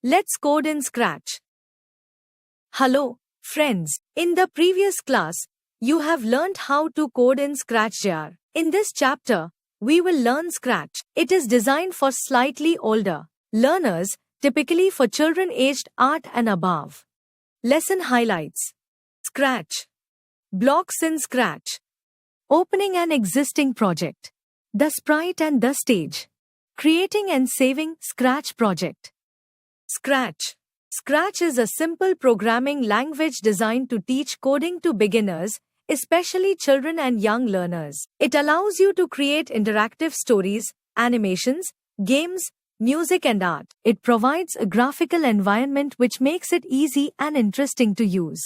Let's code in Scratch. Hello, friends. In the previous class, you have learned how to code in Scratch.jr. In this chapter, we will learn Scratch. It is designed for slightly older learners, typically for children aged 8 and above. Lesson highlights. Scratch. Blocks in Scratch. Opening an existing project. The sprite and the stage. Creating and saving Scratch project. Scratch. Scratch is a simple programming language designed to teach coding to beginners, especially children and young learners. It allows you to create interactive stories, animations, games, music and art. It provides a graphical environment which makes it easy and interesting to use.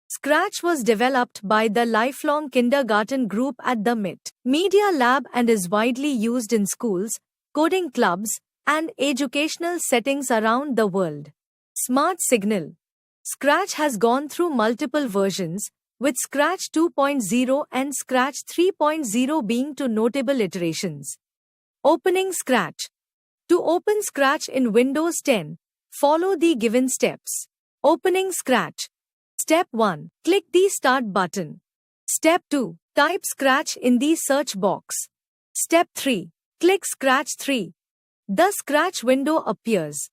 Scratch was developed by the Lifelong Kindergarten Group at the MIT Media Lab and is widely used in schools, coding clubs, and educational settings around the world. Smart Signal. Scratch has gone through multiple versions, with Scratch 2.0 and Scratch 3.0 being two notable iterations. Opening Scratch. To open Scratch in Windows 10, follow the given steps. Opening Scratch. Step 1. Click the Start button. Step 2. Type Scratch in the search box. Step 3. Click Scratch 3. The Scratch window appears.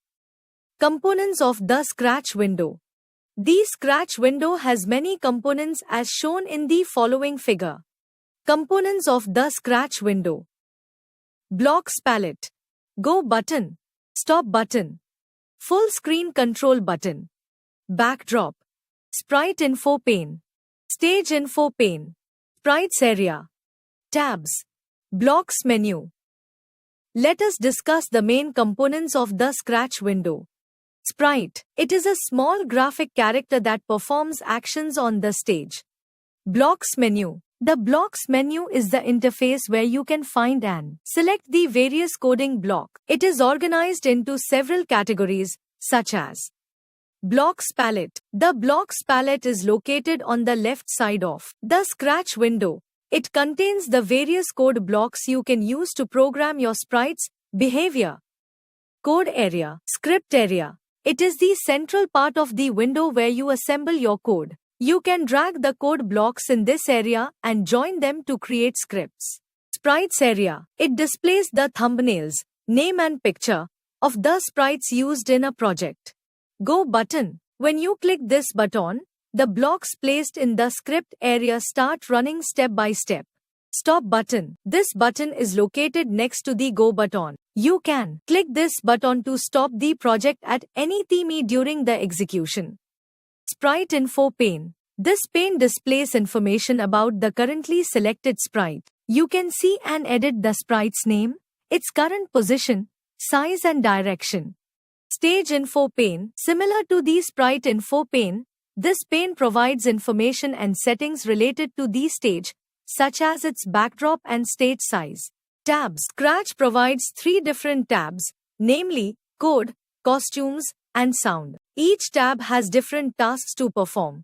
Components of the Scratch window. The Scratch window has many components as shown in the following figure. Components of the Scratch window. Blocks palette. Go button. Stop button. Full screen control button. Backdrop. Sprite info pane. Stage info pane. Sprites area. Tabs. Blocks menu. Let us discuss the main components of the Scratch window. Sprite. It is a small graphic character that performs actions on the stage. Blocks menu. The Blocks menu is the interface where you can find and select the various coding block. It is organized into several categories, such as Blocks palette. The Blocks palette is located on the left side of the Scratch window. It contains the various code blocks you can use to program your sprites, behavior. Code area. Script area. It is the central part of the window where you assemble your code. You can drag the code blocks in this area and join them to create scripts. Sprites area. It displays the thumbnails, name and picture of the sprites used in a project. Go button. When you click this button, the blocks placed in the script area start running step by step. Stop button. This button is located next to the Go button. You can click this button to stop the project at any time during the execution. Sprite info pane. This pane displays information about the currently selected sprite. You can see and edit the sprite's name, its current position, size and direction. Stage info pane. Similar to the sprite info pane, this pane provides information and settings related to the stage, such as its backdrop and stage size. Tabs. Scratch provides 3 different tabs, namely Code, Costumes, and Sound. Each tab has different tasks to perform.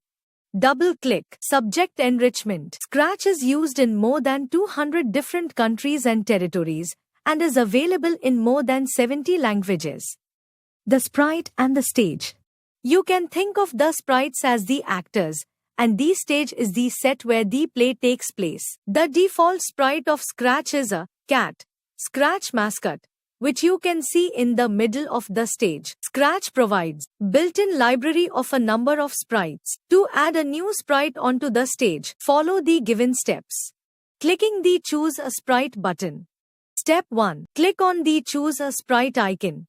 Double-click. Subject enrichment. Scratch is used in more than 200 different countries and territories, and is available in more than 70 languages. The sprite and the stage. You can think of the sprites as the actors, and the stage is the set where the play takes place. The default sprite of Scratch is a cat, Scratch mascot, which you can see in the middle of the stage. Scratch provides built-in library of a number of sprites. To add a new sprite onto the stage, follow the given steps. Clicking the Choose a Sprite button. Step 1. Click on the Choose a Sprite icon.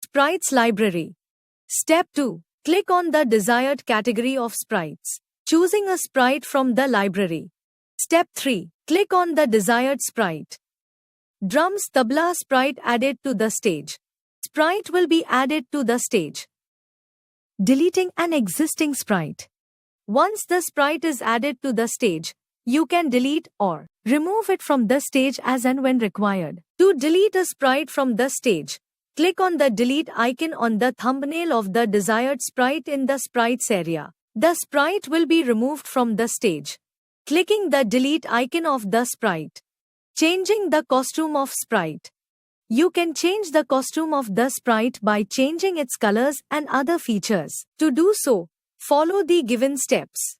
Sprites library. Step 2. Click on the desired category of sprites, choosing a sprite from the library. Step 3. Click on the desired sprite. Drums tabla sprite added to the stage. Sprite will be added to the stage. Deleting an existing sprite. Once the sprite is added to the stage, you can delete or remove it from the stage as and when required. To delete a sprite from the stage, click on the delete icon on the thumbnail of the desired sprite in the sprites area. The sprite will be removed from the stage. Clicking the delete icon of the sprite. Changing the costume of sprite. You can change the costume of the sprite by changing its colors and other features. To do so, follow the given steps.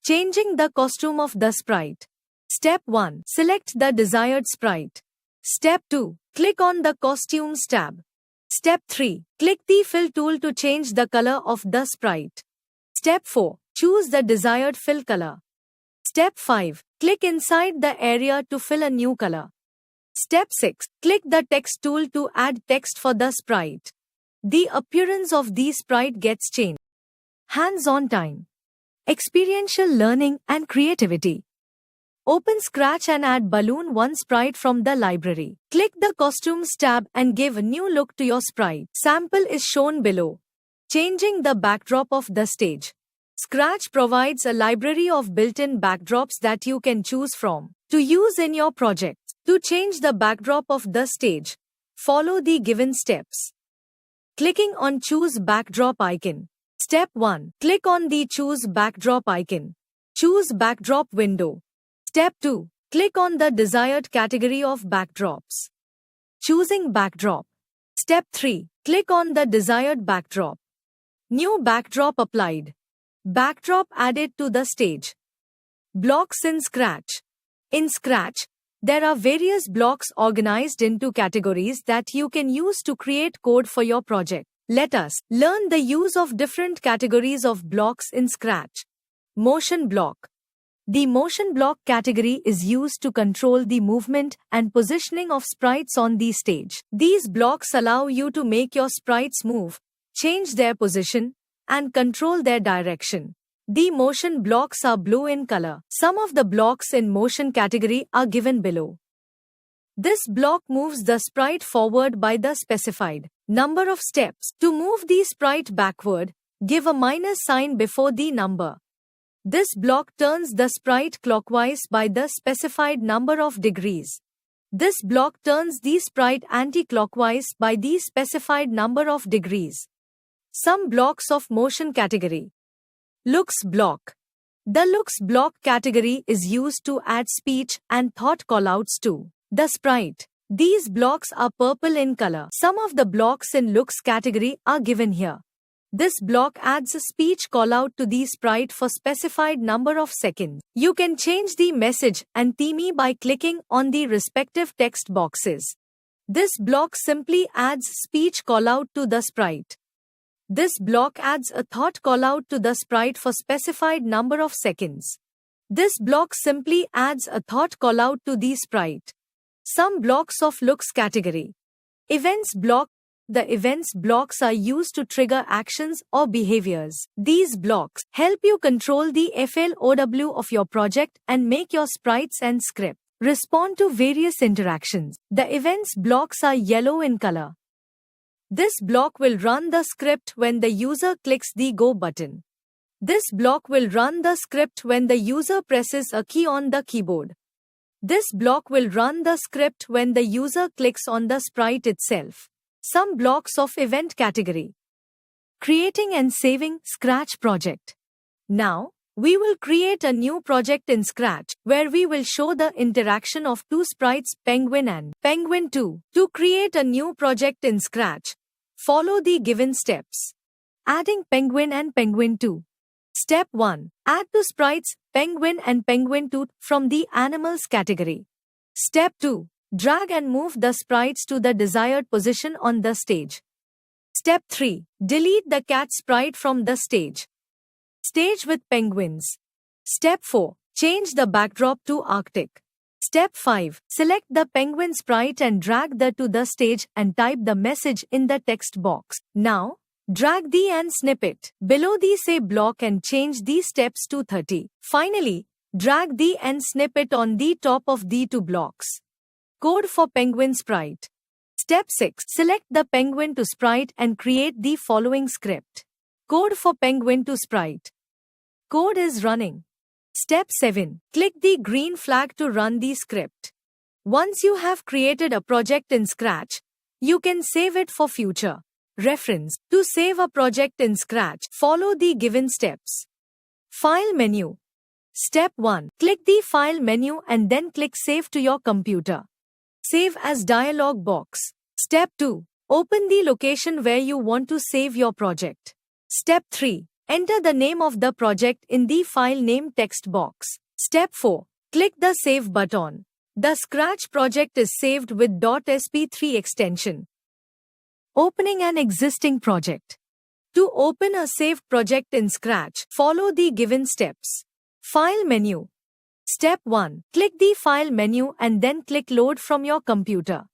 Changing the costume of the sprite. Step 1. Select the desired sprite. Step 2. Click on the Costumes tab. Step 3. Click the Fill tool to change the color of the sprite. Step 4. Choose the desired fill color. Step 5. Click inside the area to fill a new color. Step 6. Click the Text tool to add text for the sprite. The appearance of the sprite gets changed. Hands-on time. Experiential learning and creativity. Open Scratch and add Balloon 1 sprite from the library. Click the Costumes tab and give a new look to your sprite. Sample is shown below. Changing the backdrop of the stage. Scratch provides a library of built-in backdrops that you can choose from to use in your project. To change the backdrop of the stage, follow the given steps. Clicking on Choose Backdrop icon. Step 1. Click on the Choose Backdrop icon. Choose Backdrop window. Step 2. Click on the desired category of backdrops. Choosing backdrop. Step 3. Click on the desired backdrop. New backdrop applied. Backdrop added to the stage. Blocks in Scratch. In Scratch, there are various blocks organized into categories that you can use to create code for your project. Let us learn the use of different categories of blocks in Scratch. Motion block. The motion block category is used to control the movement and positioning of sprites on the stage. These blocks allow you to make your sprites move, change their position, and control their direction. The motion blocks are blue in color. Some of the blocks in motion category are given below. This block moves the sprite forward by the specified number of steps. To move the sprite backward, give a minus sign before the number. This block turns the sprite clockwise by the specified number of degrees. This block turns the sprite anti-clockwise by the specified number of degrees. Some blocks of motion category. Looks block. The looks block category is used to add speech and thought callouts to the sprite. These blocks are purple in color. Some of the blocks in looks category are given here. This block adds a speech callout to the sprite for specified number of seconds. You can change the message and theme by clicking on the respective text boxes. This block simply adds speech callout to the sprite. This block adds a thought callout to the sprite for specified number of seconds. This block simply adds a thought callout to the sprite. Some blocks of looks category. Events block. The events blocks are used to trigger actions or behaviors. These blocks help you control the FLOW of your project and make your sprites and script respond to various interactions. The events blocks are yellow in color. This block will run the script when the user clicks the Go button. This block will run the script when the user presses a key on the keyboard. This block will run the script when the user clicks on the sprite itself. Some blocks of event category. Creating and saving Scratch project. Now, we will create a new project in Scratch where we will show the interaction of two sprites, Penguin and Penguin 2. To create a new project in Scratch, follow the given steps. Adding Penguin and Penguin 2. Step 1. Add two sprites, Penguin and Penguin 2 from the Animals category. Step 2. Drag and move the sprites to the desired position on the stage. Step 3. Delete the cat sprite from the stage. Stage with penguins. Step 4. Change the backdrop to Arctic. Step 5. Select the penguin sprite and drag the to the stage and type the message in the text box. Now, drag the and snippet below the say block and change the steps to 30. Finally, drag the and snippet on the top of the two blocks. Code for penguin sprite. Step 6. Select the penguin to sprite and create the following script. Code for penguin to sprite. Code is running. Step 7. Click the green flag to run the script. Once you have created a project in Scratch, you can save it for future reference. To save a project in Scratch, follow the given steps. File menu. Step 1. Click the File menu and then click Save to your computer. Save as dialog box. Step 2. Open the location where you want to save your project. Step 3. Enter the name of the project in the file name text box. Step 4. Click the Save button. The Scratch project is saved with .sp3 extension. Opening an existing project. To open a saved project in Scratch, follow the given steps. File menu. Step 1. Click the File menu and then click Load from your computer.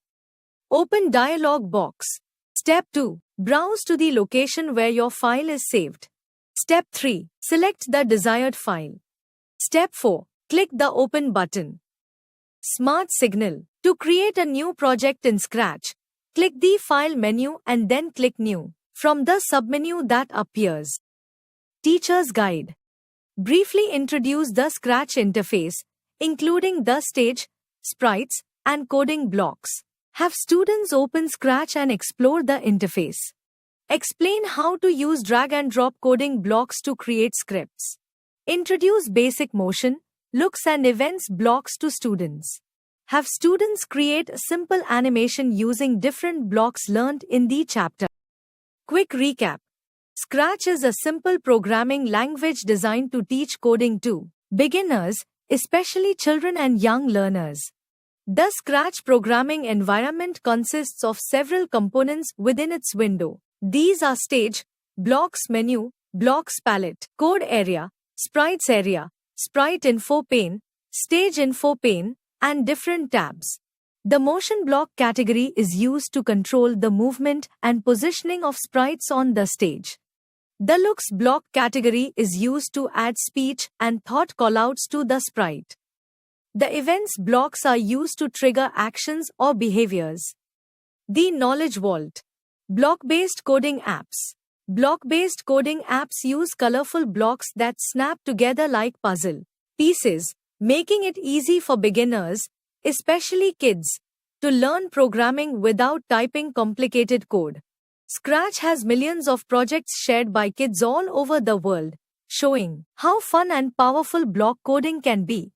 Open dialog box. Step 2. Browse to the location where your file is saved. Step 3. Select the desired file. Step 4. Click the Open button. Smart Signal. To create a new project in Scratch, click the File menu and then click New from the submenu that appears. Teacher's Guide. Briefly introduce the Scratch interface, including the stage, sprites, and coding blocks. Have students open Scratch and explore the interface. Explain how to use drag and drop coding blocks to create scripts. Introduce basic motion, looks and events blocks to students. Have students create a simple animation using different blocks learned in the chapter. Quick recap. Scratch is a simple programming language designed to teach coding to beginners, especially children and young learners. The Scratch programming environment consists of several components within its window. These are Stage, Blocks Menu, Blocks Palette, Code Area, Sprites Area, Sprite Info Pane, Stage Info Pane, and different tabs. The Motion Block category is used to control the movement and positioning of sprites on the stage. The Looks Block category is used to add speech and thought callouts to the sprite. The Events blocks are used to trigger actions or behaviors. The Knowledge Vault. Block-based coding apps. Block-based coding apps use colorful blocks that snap together like puzzle pieces, making it easy for beginners, especially kids, to learn programming without typing complicated code. Scratch has millions of projects shared by kids all over the world, showing how fun and powerful block coding can be.